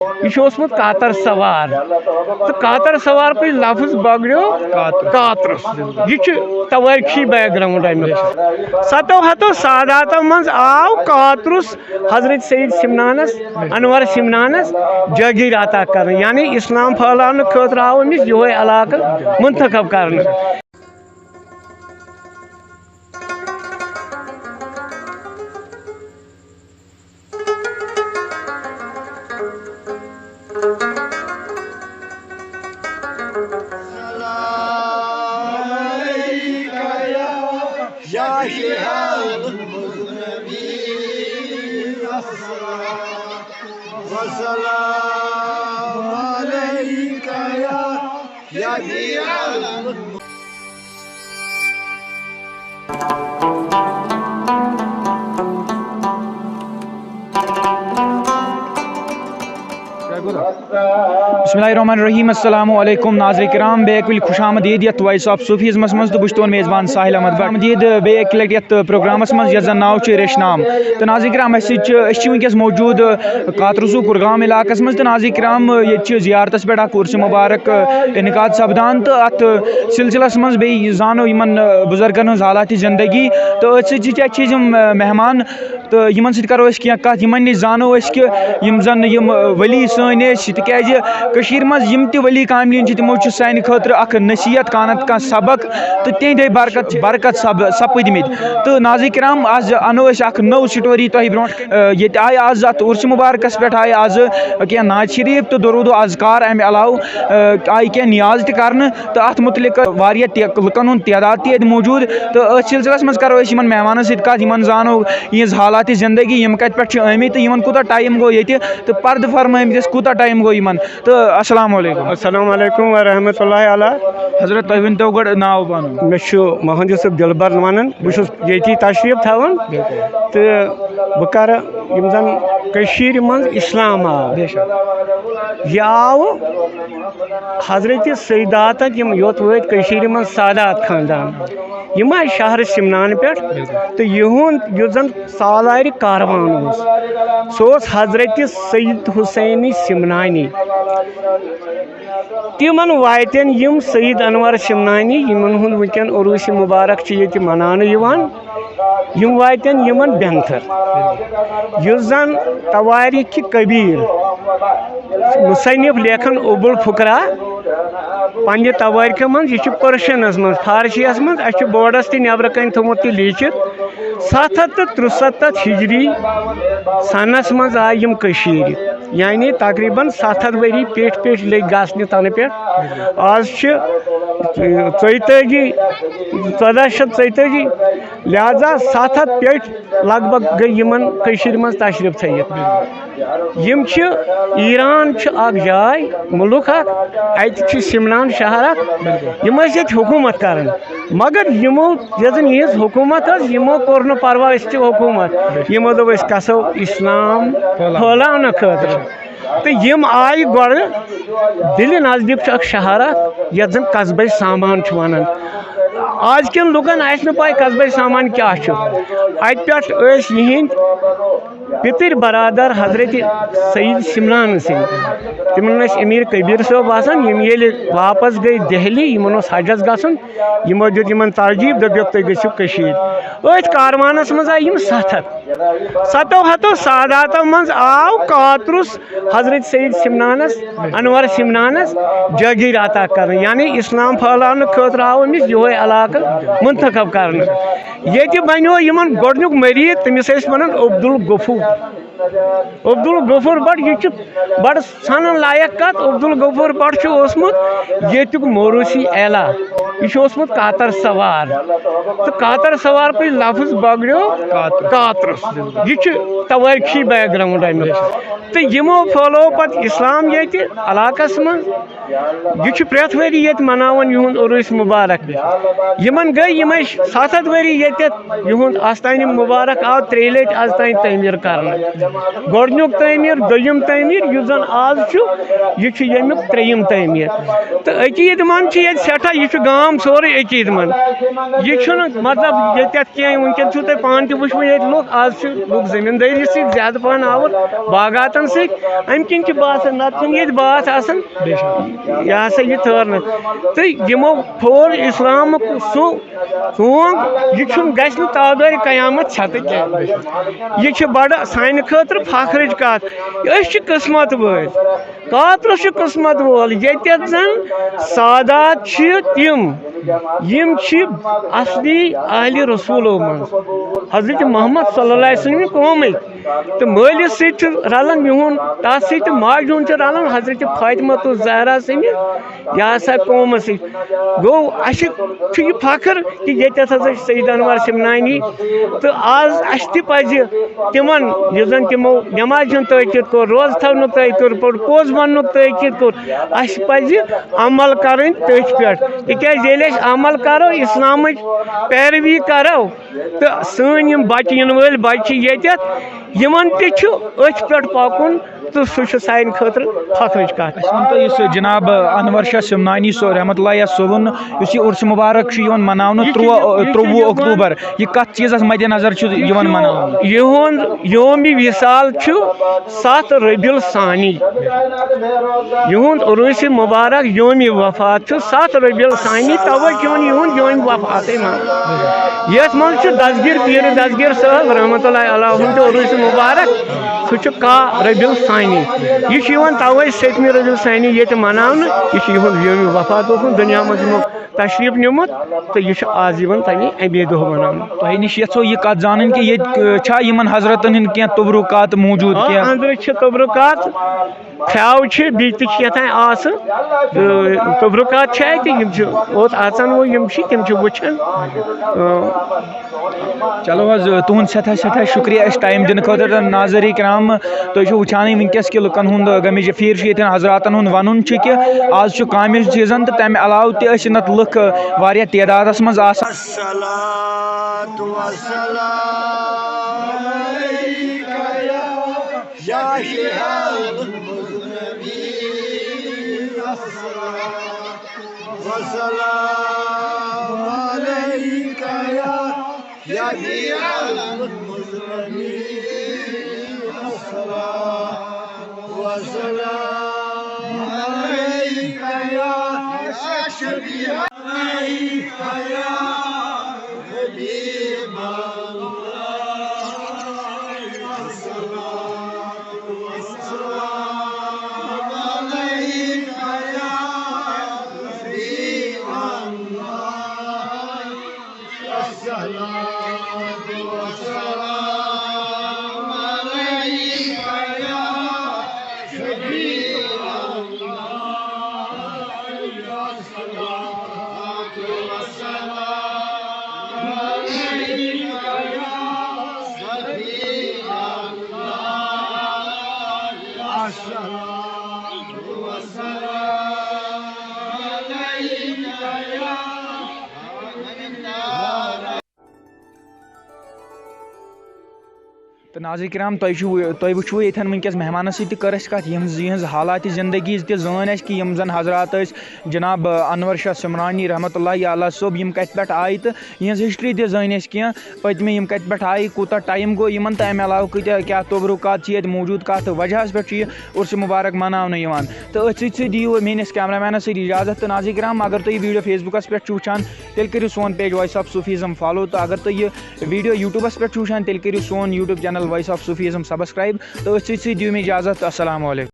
یہ کاتر سوار تو کاتر سوار پہ لفظ بگڑو کاترس یہ توارکھی بیک گراؤنڈ امیک 700 ساداتو من آو کاترس حضرت سید سمنانس انور سمنانس جاگیر عطا کر یعنی اسلام پھیلاؤ خاطر آو امس یہ علاقہ منتخب کرنے. بسم اللہ الرحمن الرحیم. السلام علیکم ناظرین کرام. بیک ول خوش آمدید یت وائس آف صوفیزمس مز تو بہ تون میزبان ساحل احمد بٹ آمدید بیک لٹ یت پروگرامس مز یت زن ناو چھ ریشنام. تو ناظرین کرام اس ونکس موجود کاترزو کورگام علاقس مز. تو ناظرین کرام یہ زیارتس پہ کورس مبارک انعقاد سپدان تو ات سلسلس مز بی زانو یمن بزرگن ہز حالات زندگی تو ات مہمان تو یمن ست کرو کی کت یمن نش زانو کہ یم زن یم ولی سن تکیازِ مز یم تہ ولی کاملین تمو سانہ خاطر اخ نصیحت کانت سبق تو تہندے برکت سپدمت. تو ناظرین کرام آز انو اخ نو سٹوری تہ برو یہ آئی آز ات عرس مبارکس پہ آئی آز کی نعت شریف تو درود و اذکار امہ علاوہ آئی کی نیاز تہ کرنے تو ات متعلق واریاہ لکن ہند تعداد تہ موجود. تو ات سلسلس مز کرو اس مہمان ست کت یمن زانو یہ حالات زندگی یم کت پہ آمت تو یمن کوتاہ ٹائم گو یہ تو پردہ فرمائمتس کوتاہ ٹائم گو یمن. تو السلام علیکم. السلام علیکم ورحمۃ اللہ علیہ. حضرت تُہۍ ؤنتو گۄڈٕ ناو پنُن. مےٚ محمد یوسف دلبر ونان بہٕ چھُس ییٚتی تشریف تھاوان تہٕ بہٕ کرٕ یِم زن کٔشیٖرِ منٛز اسلام آو یہِ آو حضرت سیداتن یِم یوٚت وٲتۍ کٔشیٖرِ منٛز سادات خاندان یِم آے شہر سمنان پٮ۪ٹھ تہٕ یِہُنٛد یُس زن سالارِ کاروان اوس سُہ اوس حضرت سید حسینی سمنانی. تمن واتن یم سید انور سمنانی یمن ہند ونکن عروس مبارک ییٚتہِ مناونہٕ یِوان یم واتن یمن بینتھر یُس زن تواریخ کبیر مصنف لیکھن ابو الفقرا پنہ تواریخ من یہ پرشنس من فارسیس من اس بورڈس تہ نبر کن تھومت تہ لیکھت 763 ہجری سنس مز آئی یم کشیر یعنی تقریباً 700 ؤری پیٹھ لگ گھنہ تنہ پہ آز 1442 لہذا 700 پیٹھ لگ بھگ گئی یمن کشیر من تشریف تھیت. یم ایران اخ جائے ملک ات سمنان شہر یم یت حکومت کران مگر یمو یزن یہ حکومت یمو کور نہ پروا اس حکومت یمو دو اس کسو اسلام پھیلاؤ خاطر تو یم آئی گۄڈٕ دِلہِ نزدیٖک اکھ شہر یتھ زن قصبے سامان ونان. آج کن لُکن آسہِ نہٕ پاے قصبے سامان کیاہ چھُ. اتہِ پٮ۪ٹھ ٲسۍ یِہنٛدۍ پِتٕرۍ برادر حضرت سید سمنان سنگھ تمن امیر کبیر صٲب آسان یم ییٚلہِ واپس گٔے دہلی یمن اوس حجس گژھُن یمو دیُت یمن ترجیح دوٚپُکھ تُہۍ گٔژھِو کٔشیٖر. أتھۍ کاروانس منٛز آیہِ یم 700 ساداتو منٛز آو کاترس حضرت سید سمنانس انور سمنانس جاگیر عطا کر یعنی اسلام پھیلاؤ خاطر آو امس یہ علاقہ منتخب کرنے. یہ بنو یمن گۄڈنیُک مریٖد تٔمِس ٲسۍ ونان عبدالغفور بٹ یہ بڑ سنن لائق کت. عبدالغفور بٹ اوسمت ییٚتیُک موروثی اعلیٰ یہ اوسمت کاتر سوار تو کاتر سوار پہ لفظ بگڑو کاترس یہ توارکھی بیک گراؤنڈ امیک. تو یمو پھیلو پتہ اسلام یہ علاقس من یہ پریت ؤری یہ مناون یہند عروس مبارک. یمن گئی یمے 700 ؤری یت یہند آستانہ مبارک آو 3 لٹہِ آز تین تعمیر کرنے. گۄڈنیُک تعمیٖر دوٚیِم تعمیٖر یُس زَن آز چھُ یہِ چھُ ییٚمیُک ترٛیٚیِم تعمیٖر تہٕ عقیٖد منٛد چھِ ییٚتہِ سٮ۪ٹھاہ یہِ چھُ گام سورُے عقیٖد منٛد یہِ چھُنہٕ مطلب ییٚتٮ۪تھ کینٛہہ وٕنکٮ۪ن چھُو تۄہہِ پانہٕ تہِ وٕچھمُت ییٚتہِ لُکھ آز چھِ لُکھ زٔمیٖندٲری سۭتۍ زیادٕ پَہَن آوُر باغاتَن سۭتۍ اَمہِ کِنۍ چھِ باسان نَتہٕ چھِنہٕ ییٚتہِ باتھ آسان یہِ ہسا یہِ تھٲرنہٕ تہٕ یِمو کھول اِسلامُک سُہ ژونٛگ یہِ چھُنہٕ گژھِ نہٕ تابدارِ قیامت ژھٮ۪تہٕ کینٛہہ یہِ چھِ بَڑٕ سانہِ خٲطرٕ فخرٕچ کَتھ أسۍ چھِ قٕسمت وٲلۍ کاترُس چھُ قٕسمت وول ییٚتٮ۪تھ زَن سادات چھِ تِم یِم چھِ اصلی اہلِ رسوٗلو منٛز حضرت محمد صلی اللہ علیہ وسلم قومٕکۍ تہٕ مٲلِس سۭتۍ چھُ رَلان میون تَتھ سۭتۍ تہٕ ماجہِ ہُنٛد چھُ رَلان حضرت فاطمہ الزہرا سٕنٛدِ یہِ ہسا قومَس سۭتۍ گوٚو اَسہِ چھُ یہِ فخر کہِ ییٚتٮ۪تھ ہسا چھِ سید انور سِمنانی تہٕ آز اَسہِ تہِ پَزِ تِمن یُس زَن تِمو نٮ۪مازِ ہُنٛد تٲکیٖد کوٚر روزٕ تھاونُک تٲکیٖد کوٚر پوٚز وَننُک تٲکیٖد کوٚر اَسہِ پَزِ عمل کَرٕنۍ تٔتھۍ پٮ۪ٹھ تِکیٛازِ ییٚلہِ أسۍ عمل کَرو اِسلامٕچ پیروی کَرو تہٕ سٲنۍ یِم بَچہِ یِنہٕ وٲلۍ بَچہِ چھِ ییٚتٮ۪تھ یِمن تہِ چھُ أتھۍ پٮ۪ٹھ پَکُن تہٕ سُہ چھُ سانہِ خٲطرٕ فخرٕچ کَتھ. یُس جِناب انور شاہ سِمنانی رحمتہ اللہ صٲبُن یُس یہِ عُرسہِ مُبارک چھُ یِوان مناونہٕ 23 اکتوٗبر یہِ کتھ چیٖزس مدِ نظر چھُ یِوان مناونہٕ؟ یِہُنٛد یومہِ وِصال چھُ 7 ربیع الثانی یِہُنٛد عُرسہِ مُبارک یومہِ وفات چھُ 7 ربیع الثانی تَوَے چھُ یِوان یِہُنٛد یومہِ وفاتٕے ماننہٕ یَتھ منٛز چھُ دسگیٖر پیٖرِ دسگیٖر صٲب رحمتہ اللہ علیہ ہُنٛد تہِ عُرسہِ مُبارک سُہ چھُ کاہ ربیع الثانی یہِ چھُ یِوان تَوَے 7 ربیع الثانی ییٚتہِ مناونہٕ یہِ چھُ یِہُنٛد یومہِ وفات اوسمُت دُنیا منٛز یِمو تشریٖف نیوٗمُت تہٕ یہِ چھُ آز یِوان اَمے دۄہ مناونہٕ. تۄہہِ نِش یژھو یہِ کتھ زانٕنۍ کہِ ییٚتہِ چھا یِمن حضرتن ہٕنٛدۍ کینٛہہ تبرُکات موٗجوٗد کینٛہہ؟ أنٛدرٕ چھِ تبرُکات کھرٛاو چھِ بیٚیہِ تہِ چھِ کیٛاتھانۍ آسہٕ تہٕ تبرُکات چھِ اَتہِ یِم چھِ اوٚت اَژان وٲلۍ یِم چھِ تِم چھِ وٕچھان. چلو حظ تُہُنٛد سٮ۪ٹھاہ سٮ۪ٹھاہ شُکریہ اَسہِ ٹایم دِنہٕ خٲطرٕ. ناظریٖن کرام تُہۍ چھِو وٕچھانٕے وٕنکیٚس کہِ لُکن ہُنٛد غمِ جفیٖر چھُ ییٚتٮ۪ن حضراتن ہُنٛد وَنُن چھُ کہِ آز چھُ کامہِ سیٖزن تہٕ تَمہِ علاوٕ تہِ ٲسۍ نتہٕ لُکھ واریاہ تعدادس منٛز آسان. تہٕ ناظریٖن کرام تۄہہِ وٕچھوٕ ییٚتٮ۪ن وٕنکیٚس مہمانَس سۭتۍ تہِ کٔر اَسہِ کَتھ یِہٕنٛز حالاتِ زندگی تہِ زٲنۍ اَسہِ کہِ یِم زَن حضرات ٲسۍ جِناب انور شاہ سِمنانی رحمتہ اللہ علیہ صٲب یِم کَتہِ پٮ۪ٹھ آیہِ تہٕ یِہٕنٛز ہِسٹرٛی تہِ زٲنۍ اَسہِ کینٛہہ پٔتمہِ یِم کَتہِ پٮ۪ٹھ آیہِ کوٗتاہ ٹایم گوٚو یِمن تہٕ اَمہِ علاوٕ کیٛاہ تبرُکات چھِ ییٚتہِ موٗجوٗد کَتھ وجہَس پٮ۪ٹھ چھُ یہِ عُرسہِ مُبارک مناونہٕ یِوان تہٕ أتھۍ سۭتۍ دِیِو میٲنِس کیمرا مینَس سۭتۍ اِجازت. تہٕ ناظریٖن کرام اگر تُہۍ یہِ ویٖڈیو فیس بُکَس پٮ۪ٹھ چھُو وٕچھان تیٚلہِ کٔرِو سون پیج وایِس آف صوٗفیٖزم فالو تہٕ اگر تُہۍ یہِ ویٖڈیو یوٗٹیوٗبَس پٮ۪ٹھ چھُو وٕچھان تیٚلہِ کٔرِو سون YouTube channel Voice of Sufism subscribe تہٕ أتھۍ سۭتۍ دِیِو مےٚ اِجازت. السلامُ علیکُم.